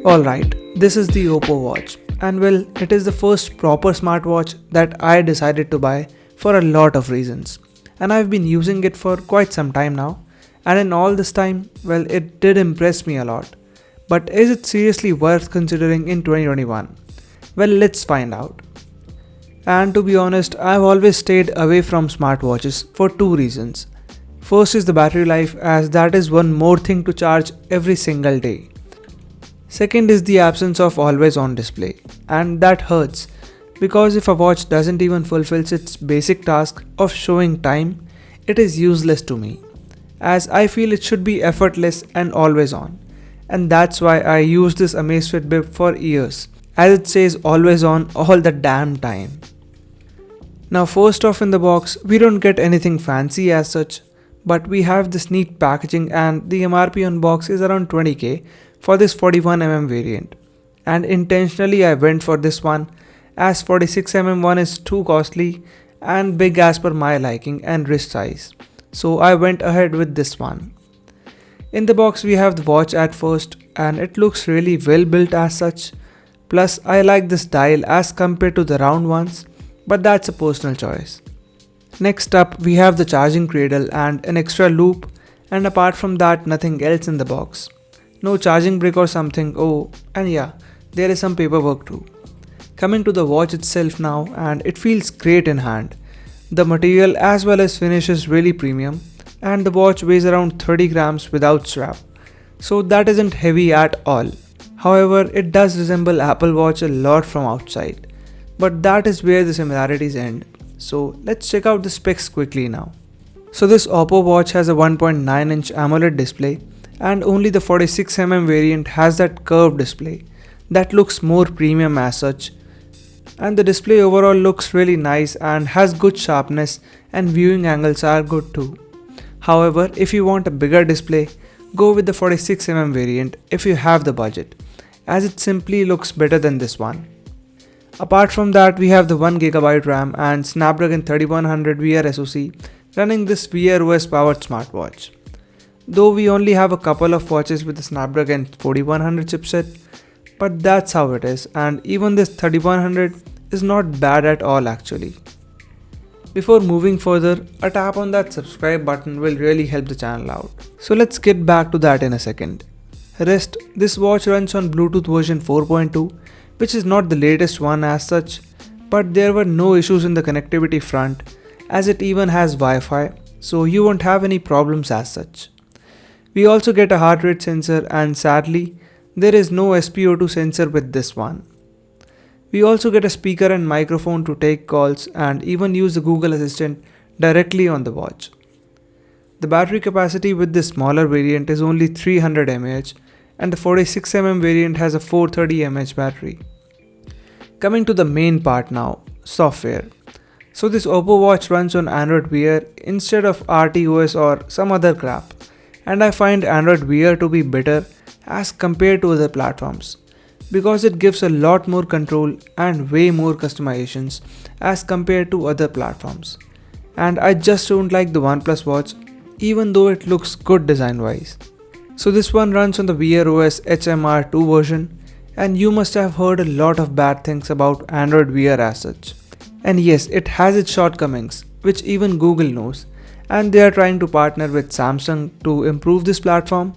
Alright, this is the Oppo watch, and well, it is the first proper smartwatch that I decided to buy for a lot of reasons. And I've been using it for quite some time now, and in all this time, well, it did impress me a lot. But is it seriously worth considering in 2021? Well, let's find out. And to be honest, I've always stayed away from smartwatches for two reasons. First is the battery life, as that is one more thing to charge every single day. Second is the absence of always on display, and that hurts because if a watch doesn't even fulfill its basic task of showing time, it is useless to me, as I feel it should be effortless and always on. And that's why I use this Amazfit bib for years, as it says always on all the damn time. Now first off in the box, we don't get anything fancy as such, but we have this neat packaging and the MRP on box is around 20k for this 41mm variant. And intentionally I went for this one as 46mm one is too costly and big as per my liking and wrist size. So I went ahead with this one. In the box we have the watch at first and it looks really well built as such. Plus I like this dial as compared to the round ones, but that's a personal choice. Next up we have the charging cradle and an extra loop, and apart from that nothing else in the box. No charging brick or something, oh, and yeah, there is some paperwork too. Coming to the watch itself now, and it feels great in hand. The material as well as finish is really premium, and the watch weighs around 30 grams without strap, so that isn't heavy at all. However, it does resemble Apple Watch a lot from outside, but that is where the similarities end. So let's check out the specs quickly now. So this Oppo watch has a 1.9-inch AMOLED display, and only the 46mm variant has that curved display that looks more premium as such. And the display overall looks really nice and has good sharpness, and viewing angles are good too. However, if you want a bigger display, go with the 46mm variant if you have the budget, as it simply looks better than this one. Apart from that, we have the 1GB RAM and Snapdragon 3100 VR SoC running this Wear OS powered smartwatch. Though we only have a couple of watches with the Snapdragon 4100 chipset, but that's how it is, and even this 3100 is not bad at all actually. Before moving further, a tap on that subscribe button will really help the channel out. So let's get back to that in a second. Rest, this watch runs on Bluetooth version 4.2, which is not the latest one as such, but there were no issues in the connectivity front, as it even has Wi-Fi, so you won't have any problems as such. We also get a heart rate sensor, and sadly, there is no SpO2 sensor with this one. We also get a speaker and microphone to take calls and even use the Google Assistant directly on the watch. The battery capacity with this smaller variant is only 300 mAh, and the 46mm variant has a 430 mAh battery. Coming to the main part now, software. So this Oppo watch runs on Android Wear instead of RTOS or some other crap, and I find Android Wear to be better as compared to other platforms, because it gives a lot more control and way more customizations as compared to other platforms. And I just don't like the OnePlus watch, even though it looks good design wise. So this one runs on the Wear OS HMR2 version, and you must have heard a lot of bad things about Android Wear as such. And yes, it has its shortcomings, which even Google knows, and they are trying to partner with Samsung to improve this platform,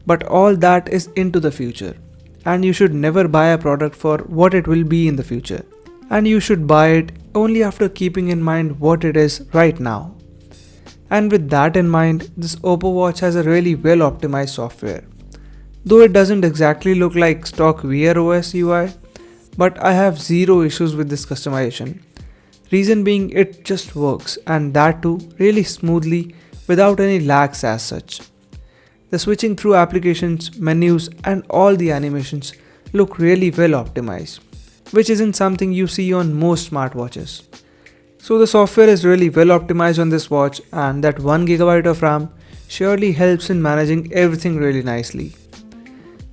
but all that is into the future. And you should never buy a product for what it will be in the future, and you should buy it only after keeping in mind what it is right now. And with that in mind, this Oppo watch has a really well optimized software. Though it doesn't exactly look like stock Wear OS UI, but I have zero issues with this customization. Reason being, it just works, and that too really smoothly without any lags as such. The switching through applications, menus and all the animations look really well optimized, which isn't something you see on most smartwatches. So the software is really well optimized on this watch, and that 1GB of RAM surely helps in managing everything really nicely.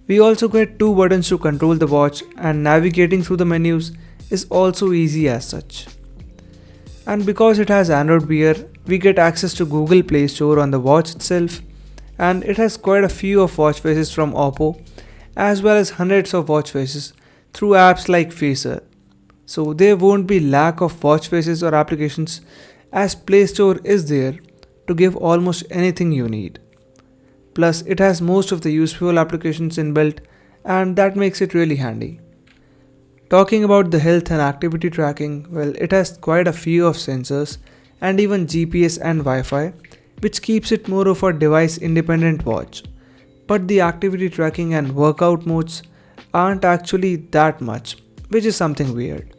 We also get two buttons to control the watch, and navigating through the menus is also easy as such. And because it has Android Wear, we get access to Google Play Store on the watch itself, and it has quite a few of watch faces from Oppo, as well as hundreds of watch faces through apps like Facer. So there won't be lack of watch faces or applications as Play Store is there to give almost anything you need. Plus it has most of the useful applications inbuilt and that makes it really handy. Talking about the health and activity tracking, well, it has quite a few of sensors and even GPS and Wi-Fi, which keeps it more of a device independent watch. But the activity tracking and workout modes aren't actually that much, which is something weird.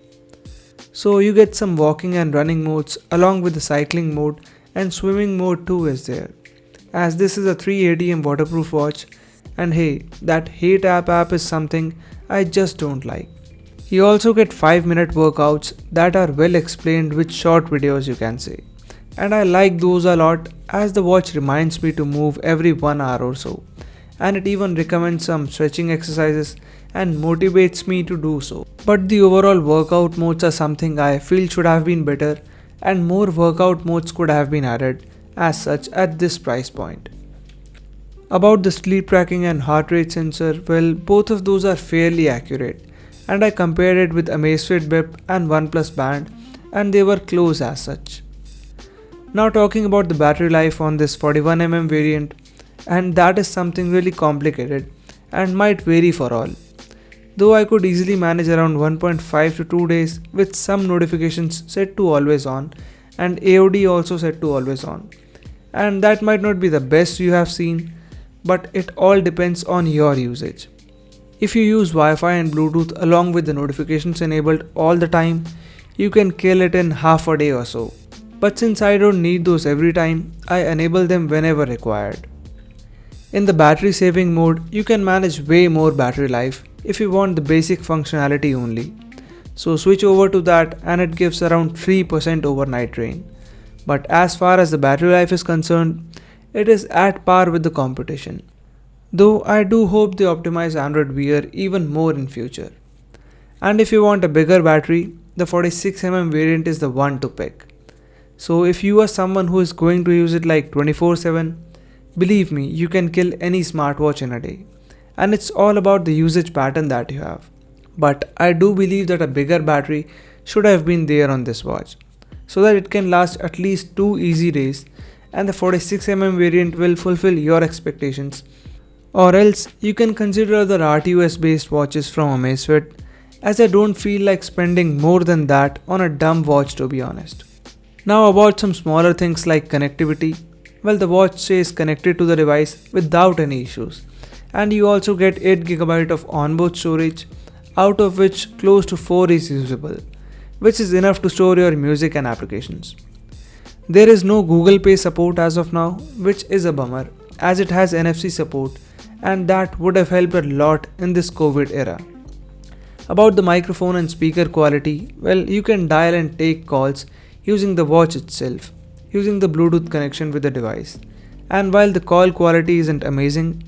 So you get some walking and running modes along with the cycling mode and swimming mode too is there. As this is a 3 ATM waterproof watch and hey, that Hate app is something I just don't like. You also get 5-minute workouts that are well explained with short videos you can say. And I like those a lot as the watch reminds me to move every 1 hour or so. And it even recommends some stretching exercises and motivates me to do so. But the overall workout modes are something I feel should have been better and more workout modes could have been added as such at this price point. About the sleep tracking and heart rate sensor, well, both of those are fairly accurate and I compared it with Amazfit Bip and OnePlus Band and they were close as such. Now talking about the battery life on this 41mm variant, and that is something really complicated and might vary for all. Though I could easily manage around 1.5 to 2 days with some notifications set to always on and AOD also set to always on. And that might not be the best you have seen, but it all depends on your usage. If you use Wi-Fi and Bluetooth along with the notifications enabled all the time, you can kill it in half a day or so. But since I don't need those every time, I enable them whenever required. In the battery saving mode, you can manage way more battery life if you want the basic functionality only. So switch over to that and it gives around 3% overnight drain. But as far as the battery life is concerned, it is at par with the competition. Though I do hope they optimize Android Wear even more in future. And if you want a bigger battery, the 46mm variant is the one to pick. So if you are someone who is going to use it like 24/7, believe me, you can kill any smartwatch in a day. And it's all about the usage pattern that you have. But I do believe that a bigger battery should have been there on this watch, so that it can last at least 2 easy days and the 46mm variant will fulfill your expectations. Or else you can consider other RTOS based watches from Amazfit, as I don't feel like spending more than that on a dumb watch to be honest. Now about some smaller things like connectivity. Well, the watch stays connected to the device without any issues, and you also get 8GB of onboard storage, out of which close to 4 is usable, which is enough to store your music and applications. There is no Google Pay support as of now, which is a bummer as it has NFC support and that would have helped a lot in this COVID era. About the microphone and speaker quality, well, you can dial and take calls using the watch itself, using the Bluetooth connection with the device. And while the call quality isn't amazing,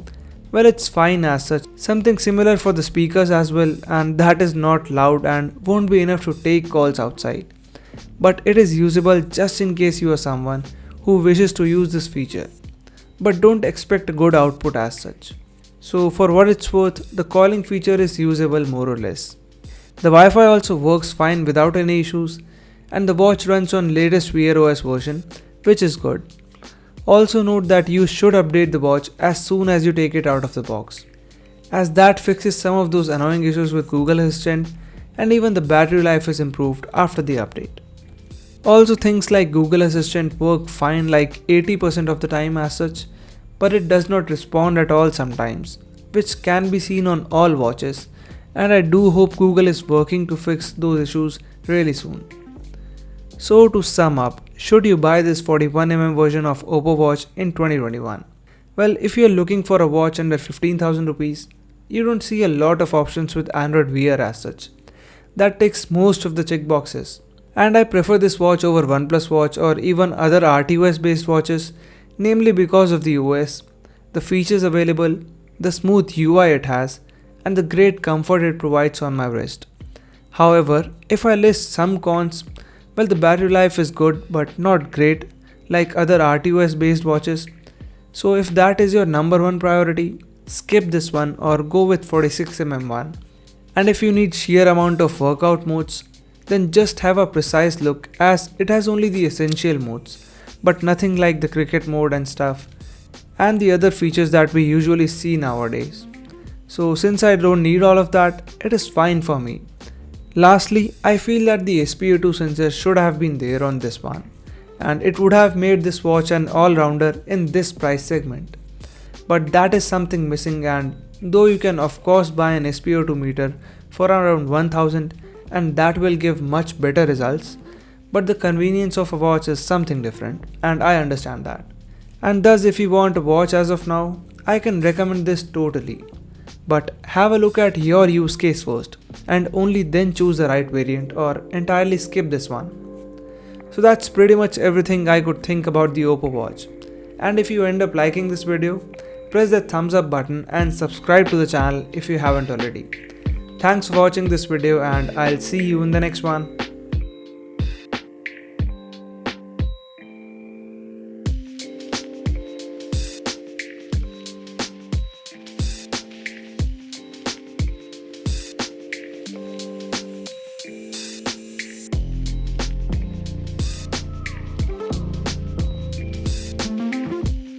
well, it's fine as such. Something similar for the speakers as well, and that is not loud and won't be enough to take calls outside. But it is usable just in case you are someone who wishes to use this feature. But don't expect a good output as such. So for what it's worth, the calling feature is usable more or less. The Wi-Fi also works fine without any issues, and the watch runs on latest Wear OS version, which is good. Also note that you should update the watch as soon as you take it out of the box, as that fixes some of those annoying issues with Google Assistant, and even the battery life is improved after the update. Also, things like Google Assistant work fine like 80% of the time as such, but it does not respond at all sometimes, which can be seen on all watches, and I do hope Google is working to fix those issues really soon. So to sum up, should you buy this 41mm version of Oppo Watch in 2021? Well, if you are looking for a watch under 15,000 rupees, you don't see a lot of options with Android Wear as such. That ticks most of the check boxes. And I prefer this watch over OnePlus Watch or even other RTOS based watches, namely because of the OS, the features available, the smooth UI it has, and the great comfort it provides on my wrist. However, if I list some cons, well, the battery life is good but not great like other RTOS based watches. So if that is your number one priority, skip this one or go with 46mm one. And if you need sheer amount of workout modes, then just have a precise look as it has only the essential modes, but nothing like the cricket mode and stuff, and the other features that we usually see nowadays. So since I don't need all of that, it is fine for me. Lastly, I feel that the SpO2 sensor should have been there on this one, and it would have made this watch an all-rounder in this price segment. But that is something missing, and though you can of course buy an SpO2 meter for around 1000 and that will give much better results, but the convenience of a watch is something different, and I understand that. And thus if you want a watch as of now, I can recommend this totally. But have a look at your use case first and only then choose the right variant or entirely skip this one. So that's pretty much everything I could think about the Oppo watch. And if you end up liking this video, press that thumbs up button and subscribe to the channel if you haven't already. Thanks for watching this video and I'll see you in the next one.